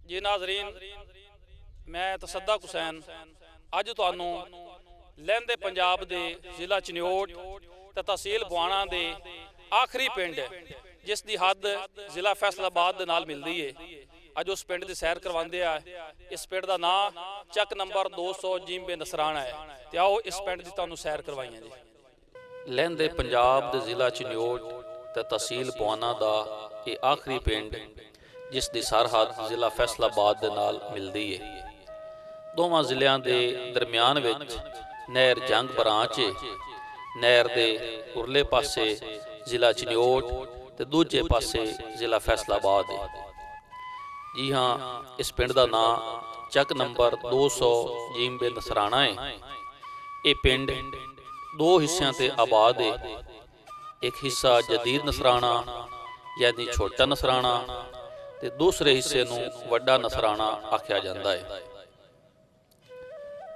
जी नाज़रीन, मैं तसद्दक हुसैन अज तुहानू लहंदे पंजाब दे जिला चन्योट ते तहसील बुआणा दे आखिरी पिंड जिस दी हद जिला फैसलाबाद दे नाल मिलदी है, अज उस पिंड दी सैर करवांदे आ। इस पिंड दा नाम चक नंबर 200 जिम्बे नसराना है। ते आओ इस पिंड दी तुहानू सैर करवाइयां जी। लहंदे पंजाब दे जिला चन्योट ते तहसील बुआणा दा ये आखिरी पिंड जिस दी सरहद जिला फैसलाबाद दे नाल मिलदी है। दोवां जिलियां दे दरम्यान विच नहर जंग ब्रांच है। नहर दे उरले पासे जिला चन्योट ते दूजे पासे जिला फैसलाबाद है। जी हाँ, इस पिंड का नाम चक नंबर 200 जिम्बे नसराना है। ये पिंड दो हिस्सों से आबाद है। एक हिस्सा जदीद नसराना यानी छोटा नसराना ते दूसरे हिस्से नूं वड्डा नसराना आख्या जाता है।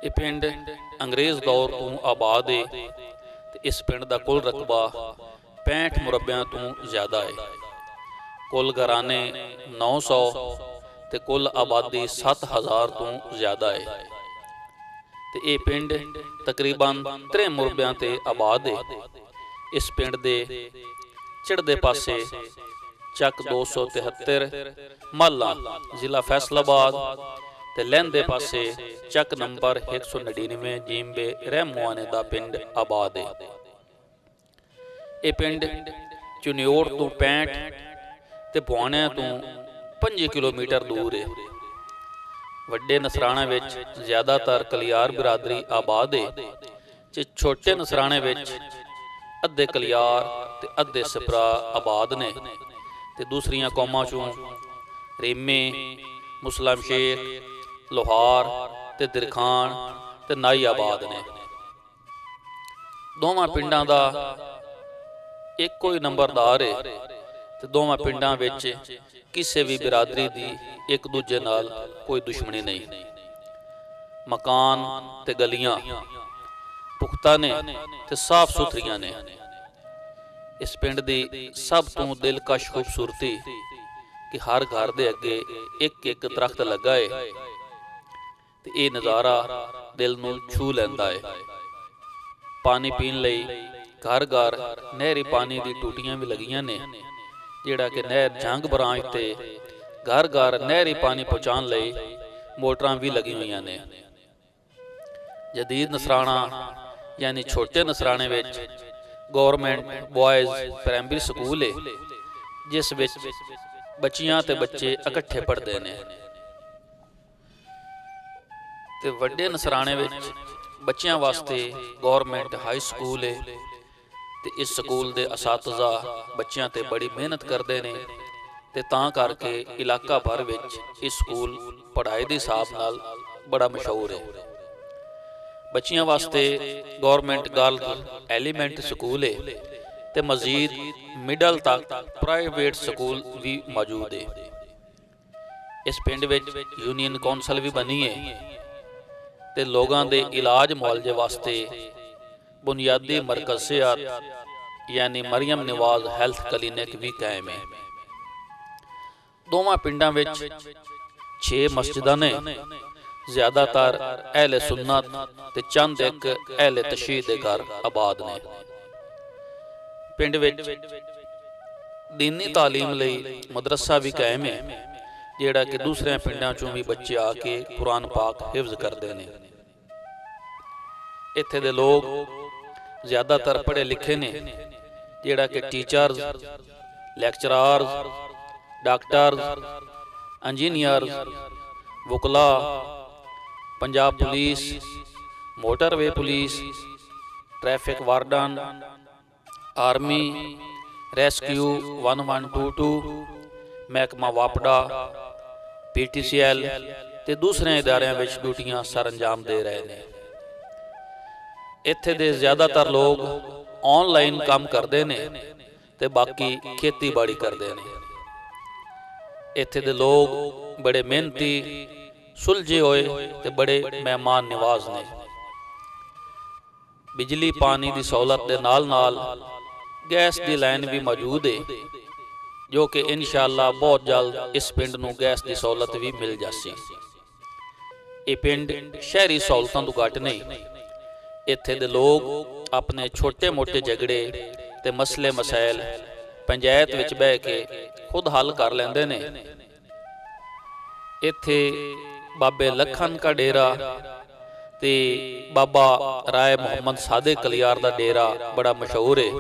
ये पिंड अंग्रेज़ दौर तो आबाद है ते इस पिंड का कुल रकबा 65 मुरब्बियां तो ज़्यादा है। कुल घराने 900 ते कुल आबादी 7000 तो ज़्यादा है। ते ये पिंड तकरीबन 3 मुरब्बियां ते आबाद है। इस पिंड दे चढ़दे पासे चक 273 महला जिला फैसलाबाद ते लहंदे पासे चक नंबर 199 जिम्बे रहमुआने दा पिंड आबाद है। ये पिंड चन्योट तो 65 ते बुआणे तो 5 किलोमीटर दूर है। वड्डे नसराणे विच ज़्यादातर कलियार बिरादरी आबाद है। ते छोटे नसराणे विच अद्धे कलियार ते अद्धे सिपरा आबाद ने ते दूसरियां कौमां चों रेमे, मुसलम शेख, लोहार ते दिरखान ते नाई आबाद ने। दोवां पिंडां दा एको ही नंबरदार है ते दोवां पिंडां विच किसी भी बिरादरी दी एक दूजे नाल कोई दुश्मनी नहीं। मकान ते गलियां पुख्ता ने ते साफ सुथरियां ने। इस पिंड दी सब तो दिलकश खूबसूरती कि हर घर दे अगे एक एक दरख्त लगा है ते ये नज़ारा दिल नूं छू लैंदा है। पानी पीण लई घर घर नहरी पानी दी टूटियां भी लगियां ने, जिहड़ा कि नहर जंग ब्रांच ते घर घर नहरी पानी पहुँचाउण लई मोटरां भी लगी हुई ने। जदीद नसराना यानी छोटे नसराने विच गौरमेंट बॉयज़ प्राइमरी स्कूल है, जिस विच बच्चियां ते बच्चे इकट्ठे पढ़ते हैं। ते वड्डे नसराने विच बच्चियां वास्ते गौरमेंट हाई स्कूल है। ते इस स्कूल दे असातिज़ा बच्चियां ते बड़ी मेहनत करते हैं ते तां करके इलाका भर विच इस स्कूल पढ़ाई के हिसाब नाल बड़ा मशहूर है। बच्चियां वास्ते गौरमेंट गर्ल्स एलीमेंट स्कूल है ते मजीद मिडल तक प्राइवेट स्कूल भी मौजूद है। इस पिंड विच यूनियन कौंसल भी बनी है ते लोगों के इलाज मुआलजे वास्ते बुनियादी मरकज़ सेहत यानी मरियम नवाज हैल्थ क्लिनिक भी कायम है। दोवां पिंडां विच 6 मस्जिदां ने। ज़्यादातर अहले सुन्नत ते चंद एक अहले तशहीद दे घर आबाद ने। पिंड विच दीनी तालीम लई मदरसा भी कायम है, जिहड़ा कि दूसरे पिंडां चों भी बच्चे आके कुरान पाक हिफ्ज करते हैं। इत्थे दे लोग ज़्यादातर पढ़े लिखे ने, जिहड़ा कि टीचर्स, लैक्चरार्स, डॉक्टर्स, इंजीनियर्स, वकला, Punjab police, motorway police, traffic warden, army, rescue 1122, महकमा वापडा, PTCL ते दूसरे इदारियां विच ड्यूटियां सर अंजाम दे रहे हैं। इत्थे दे ज़्यादातर लोग ऑनलाइन काम करते हैं ते बाकी खेती बाड़ी करते हैं। इत्थे दे लोग बड़े मेहनती, सुलझे हुए ते बड़े मेहमान नवाज ने। बिजली पानी की सहूलत के नाल नाल गैस की लाइन भी मौजूद है, ਜੋ ਕਿ ਇਨਸ਼ਾਅੱਲਾ ਬਹੁਤ ਜਲਦ ਇਸ ਪਿੰਡ ਨੂੰ ਗੈਸ ਦੀ ਸਹੂਲਤ ਵੀ ਮਿਲ ਜਾਸੀ। ਇਹ ਪਿੰਡ ਸ਼ਹਿਰੀ ਸਹੂਲਤਾਂ ਤੋਂ ਘੱਟ ਨਹੀਂ। ਇੱਥੇ ਦੇ ਲੋਕ ਆਪਣੇ ਛੋਟੇ ਮੋਟੇ ਝਗੜੇ ਤੇ ਮਸਲੇ ਮਸਾਇਲ ਪੰਚਾਇਤ ਵਿੱਚ ਬਹਿ ਕੇ ਖੁਦ ਹੱਲ ਕਰ ਲੈਂਦੇ ਨੇ। ਇੱਥੇ ਬਾਬੇ ਲਖਨ ਕਾ ਡੇਰਾ ਤੇ ਬਾਬਾ ਰਾਏ ਮੁਹੰਮਦ ਸਾਦਿਕ ਕਲਿਆਰ ਦਾ ਡੇਰਾ ਬੜਾ ਮਸ਼ਹੂਰ ਹੈ।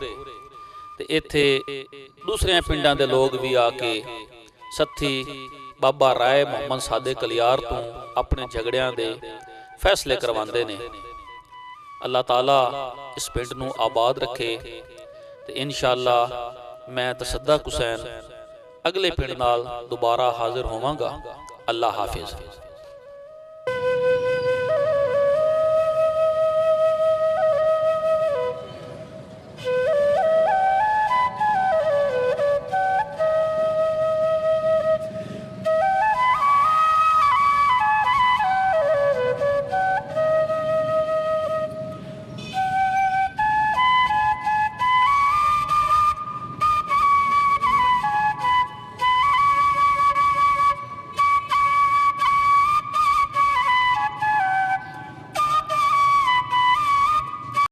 ਤੇ ਇੱਥੇ ਦੂਸਰਿਆਂ ਪਿੰਡਾਂ ਦੇ ਲੋਕ ਵੀ ਆ ਕੇ ਸੱਥੀ ਬਾਬਾ ਰਾਏ ਮੁਹੰਮਦ ਸਾਦਿਕ ਕਲਿਆਰ ਤੋਂ ਆਪਣੇ ਝਗੜਿਆਂ ਦੇ ਫੈਸਲੇ ਕਰਵਾਉਂਦੇ ਨੇ। ਅੱਲਾਹ ਤਾਲਾ ਇਸ ਪਿੰਡ ਨੂੰ ਆਬਾਦ ਰੱਖੇ। ਤੇ ਇਨਸ਼ਾਅੱਲਾ ਮੈਂ ਤਸੱਦਕ ਹੁਸੈਨ ਅਗਲੇ ਪਿੰਡ ਨਾਲ ਦੁਬਾਰਾ ਹਾਜ਼ਰ ਹੋਵਾਂਗਾ। ਅੱਲਾਹ ਹਾਫਿਜ਼।